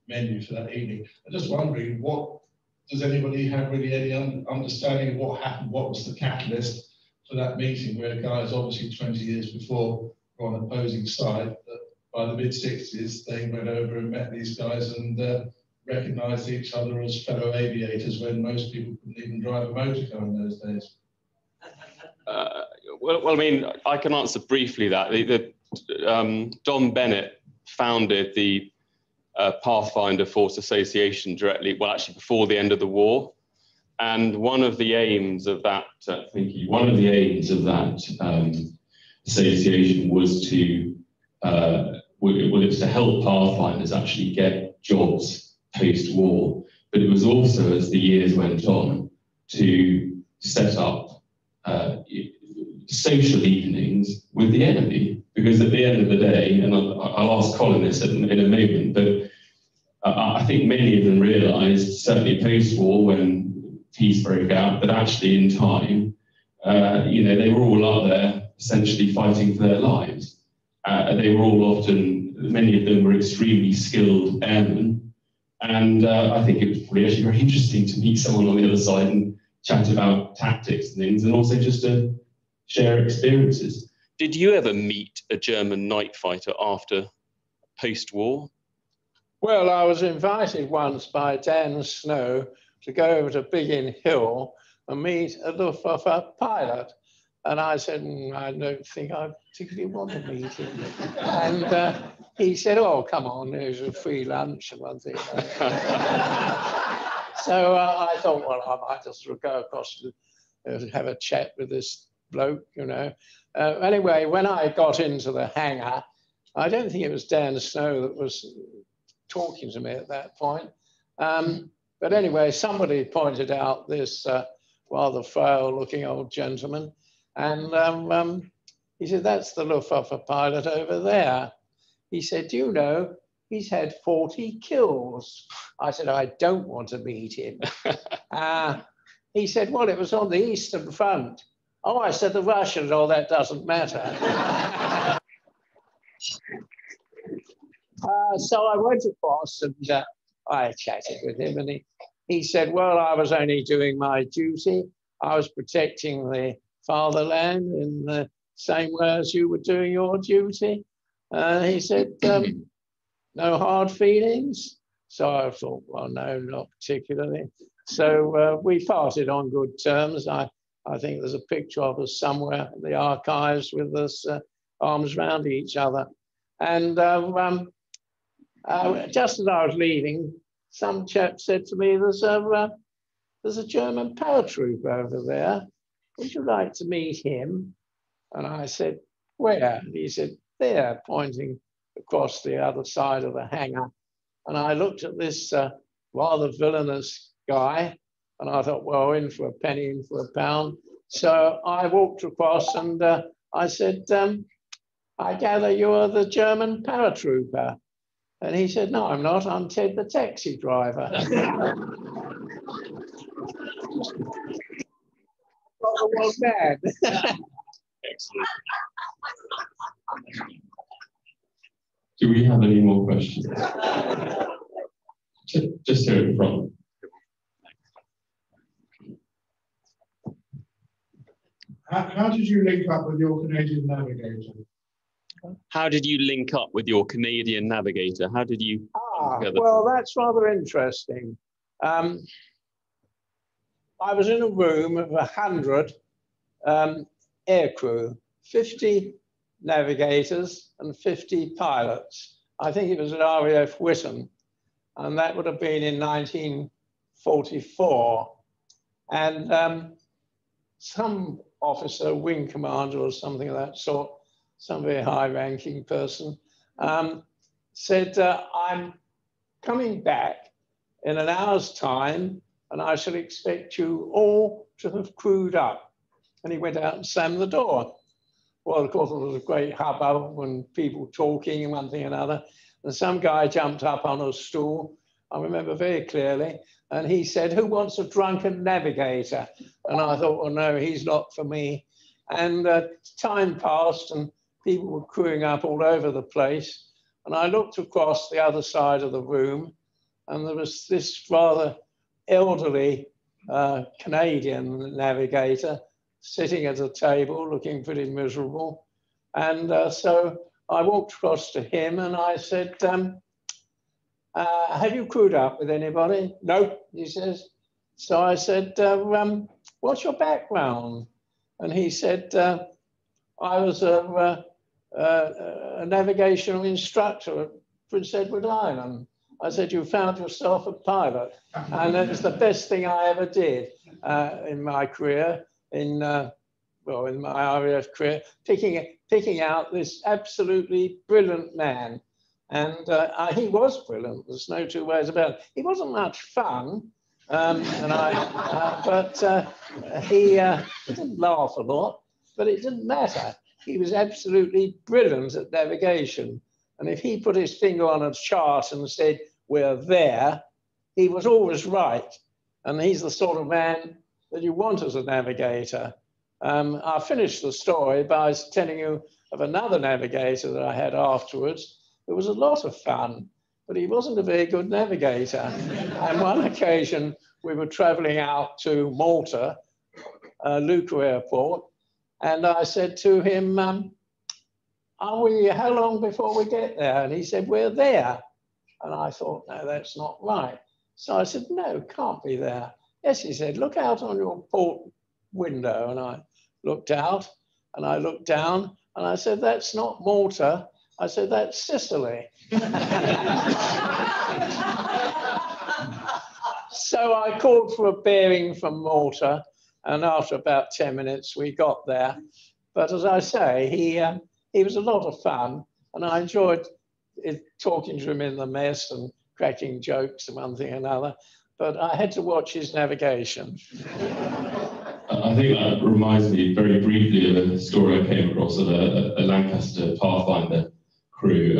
menu for that evening. I'm just wondering, does anybody have really any understanding of what happened? What was the catalyst for that meeting where guys obviously 20 years before were on opposing side, but by the mid-60s they went over and met these guys and recognised each other as fellow aviators when most people couldn't even drive a motor car in those days? Well, I mean, I can answer briefly that. Don Bennett founded the Pathfinder Force Association directly, well, actually before the end of the war. And one of the aims of that, association was to, it was to help Pathfinders actually get jobs post-war. But it was also, as the years went on, to set up social evenings with the enemy, because at the end of the day, and I'll ask Colin this in a moment, but I think many of them realised, certainly post-war when peace broke out, that actually in time, they were all up there essentially fighting for their lives. They were all often, many of them were extremely skilled airmen, and I think it was probably actually very interesting to meet someone on the other side and chat about tactics and things, and also just to share experiences. Did you ever meet a German night fighter after post-war? Well, I was invited once by Dan Snow to go over to Biggin Hill and meet a Luftwaffe pilot. And I said, I don't think I particularly want to meet him. And he said, oh, come on, there's a free lunch and one thing. So I thought, well, I might just go across to have a chat with this bloke, Anyway, when I got into the hangar, I don't think it was Dan Snow that was talking to me at that point. But anyway, somebody pointed out this rather frail-looking old gentleman, and he said, that's the Luftwaffe pilot over there. He said, do you know, he's had 40 kills. I said, I don't want to meet him. He said, well, it was on the Eastern Front. Oh, I said, the Russians, oh, that doesn't matter. So I went across and I chatted with him, and he said, well, I was only doing my duty. I was protecting the fatherland in the same way as you were doing your duty. He said, no hard feelings? So I thought, well, no, not particularly. So we parted on good terms. I think there's a picture of us somewhere in the archives with us arms around each other. And just as I was leaving, some chap said to me, there's a German paratrooper over there. Would you like to meet him? And I said, where? And he said, there, pointing across the other side of the hangar. And I looked at this rather villainous guy, and I thought, well, in for a penny, in for a pound. So I walked across and I said, I gather you are the German paratrooper. And he said, no, I'm not. I'm Ted, the taxi driver. Well, bad. Excellent. Do we have any more questions? Just here in front. How did you link up with your Canadian navigator? How did you link up with your Canadian navigator? How did you? Well, that's rather interesting. I was in a room of 100 aircrew, 50 navigators and 50 pilots. I think it was at RAF Whitton, and that would have been in 1944. And some officer, wing commander or something of that sort, some very high-ranking person, said, I'm coming back in an hour's time, and I shall expect you all to have crewed up. And he went out and slammed the door. Well, of course, there was a great hubbub and people talking and one thing and another. And some guy jumped up on a stool, I remember very clearly, and he said, who wants a drunken navigator? And I thought, well, no, he's not for me. And time passed and people were crewing up all over the place. And I looked across the other side of the room, and there was this rather elderly Canadian navigator sitting at a table looking pretty miserable. And so I walked across to him and I said, have you crewed up with anybody? No, he says. So I said, what's your background? And he said, I was a navigational instructor at Prince Edward Island. I said, you found yourself a pilot. And it was the best thing I ever did in my career, in my RAF career, picking out this absolutely brilliant man. And he was brilliant, there's no two ways about it. He wasn't much fun, but he didn't laugh a lot, but it didn't matter. He was absolutely brilliant at navigation. And if he put his finger on a chart and said, we're there, he was always right. And he's the sort of man that you want as a navigator. I'll finish the story by telling you of another navigator that I had afterwards. It was a lot of fun, but he wasn't a very good navigator. On one occasion, we were traveling out to Malta, Lucca Airport, and I said to him, how long before we get there? And he said, we're there. And I thought, no, that's not right. So I said, no, can't be there. Yes, he said, look out on your port window. And I looked out and I looked down and I said, that's not Malta. I said, that's Sicily. So I called for a bearing from Malta, and after about 10 minutes, we got there. But as I say, he was a lot of fun, and I enjoyed talking to him in the mess and cracking jokes and one thing and another. But I had to watch his navigation. I think that reminds me very briefly of a story I came across of a Lancaster Pathfinder crew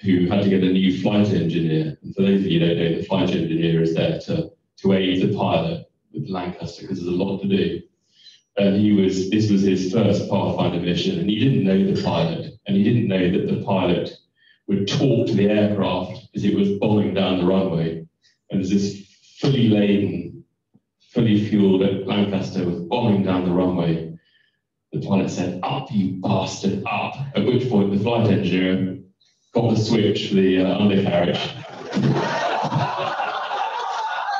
who had to get a new flight engineer. And for those of you who don't know, the flight engineer is there to aid the pilot with Lancaster because there's a lot to do. And this was his first Pathfinder mission, and he didn't know the pilot, and he didn't know that the pilot would talk to the aircraft as it was bombing down the runway. And as this fully laden, fully fueled Lancaster was bombing down the runway, the pilot said, up, you bastard, up. At which point the flight engineer got the switch for the undercarriage.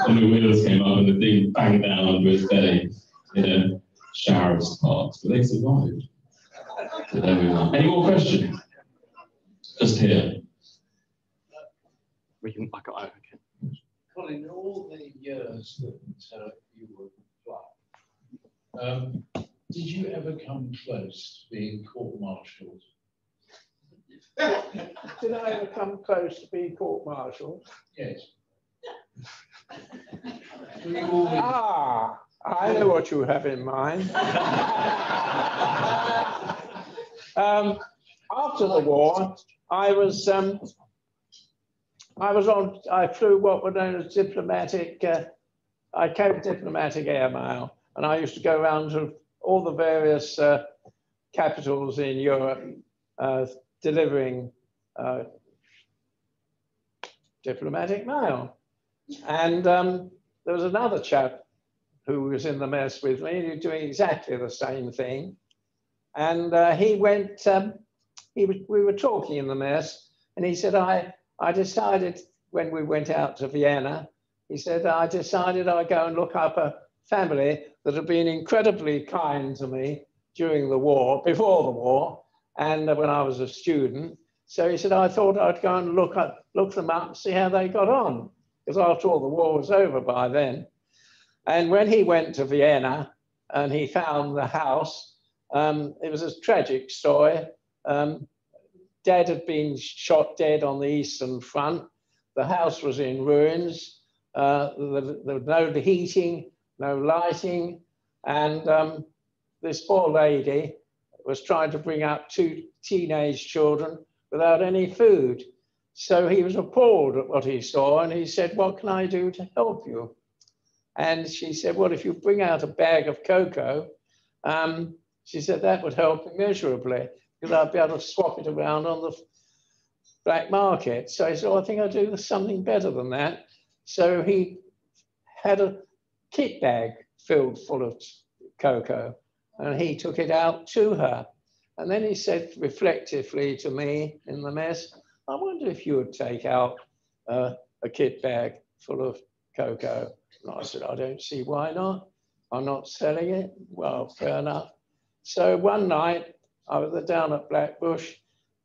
And the wheels came up and the thing banged down onto his belly in a shower of sparks. But they survived. So there we are. Any more questions? Just here. Colin, in all the years that you were flying, did you ever come close to being court-martialed? Did I ever come close to being court-martialed? Yes. I know what you have in mind. After the war, I flew what were known as diplomatic, I carried diplomatic airmail, and I used to go around to all the various capitals in Europe delivering diplomatic mail. And there was another chap who was in the mess with me, doing exactly the same thing. And he went, we were talking in the mess, and he said, I decided when we went out to Vienna, he said, I decided I'd go and look up a family that had been incredibly kind to me during the war, before the war, and when I was a student. So he said, I thought I'd go and look them up and see how they got on, because after all, the war was over by then. And when he went to Vienna and he found the house, it was a tragic story. Dad had been shot dead on the Eastern Front. The house was in ruins. There was no heating, no lighting. And this poor lady was trying to bring up 2 teenage children without any food. So he was appalled at what he saw, and he said, what can I do to help you? And she said, well, if you bring out a bag of cocoa, she said, that would help immeasurably, because I'd be able to swap it around on the black market. So he said, oh, I think I'll do something better than that. So he had a kit bag filled full of cocoa, and he took it out to her. And then he said reflectively to me in the mess, I wonder if you would take out a kit bag full of cocoa. And I said, I don't see why not. I'm not selling it. Well, fair enough. So one night I was down at Blackbush,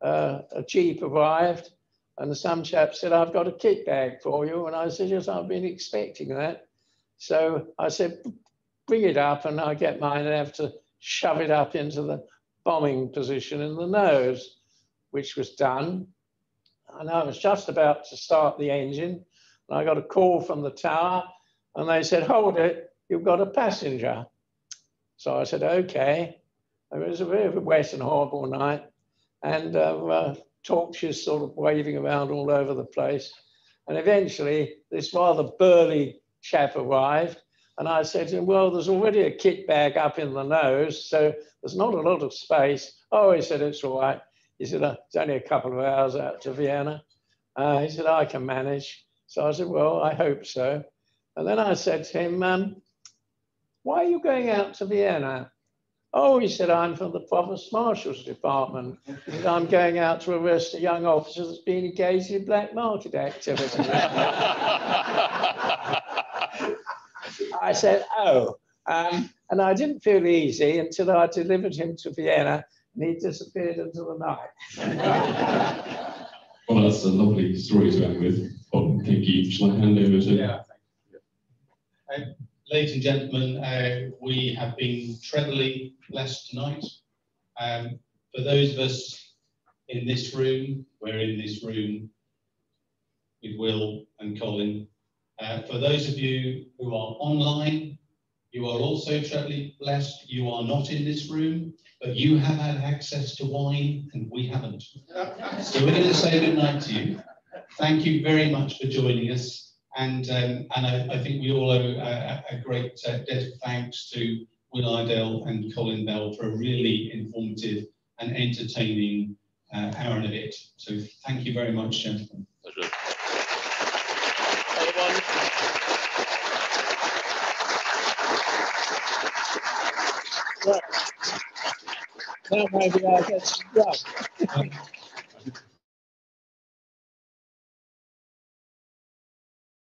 a jeep arrived, and some chap said, "I've got a kit bag for you." And I said, "Yes, I've been expecting that." So I said, "Bring it up," and I get mine and have to shove it up into the bombing position in the nose, which was done. And I was just about to start the engine, and I got a call from the tower, and they said, "Hold it, you've got a passenger." So I said, "Okay." It was a very wet and horrible night, and torches sort of waving around all over the place. And eventually, this rather burly chap arrived, and I said to him, "Well, there's already a kit bag up in the nose, so there's not a lot of space." "Oh," he said, "it's all right." He said, "It's only a couple of hours out to Vienna." He said, "I can manage." So I said, "Well, I hope so." And then I said to him, "Why are you going out to Vienna?" "Oh," he said, "I'm from the Provost Marshal's Department. He said, I'm going out to arrest a young officer that's been engaged in black market activity." I said, "Oh." And I didn't feel easy until I delivered him to Vienna, and he disappeared into the night. Well, that's a lovely story to end with. Thank you. Shall I hand over to... Yeah, thank you. Ladies and gentlemen, we have been trebly blessed tonight. For those of us in this room, we're in this room with Will and Colin. For those of you who are online, you are also trebly blessed. You are not in this room, but you have had access to wine and we haven't. So we're going to say good night to you. Thank you very much for joining us. And I think we all owe a great debt of thanks to Will Iredale and Colin Bell for a really informative and entertaining hour and a bit. So thank you very much, gentlemen. Pleasure. Well, now maybe I'll get some grub.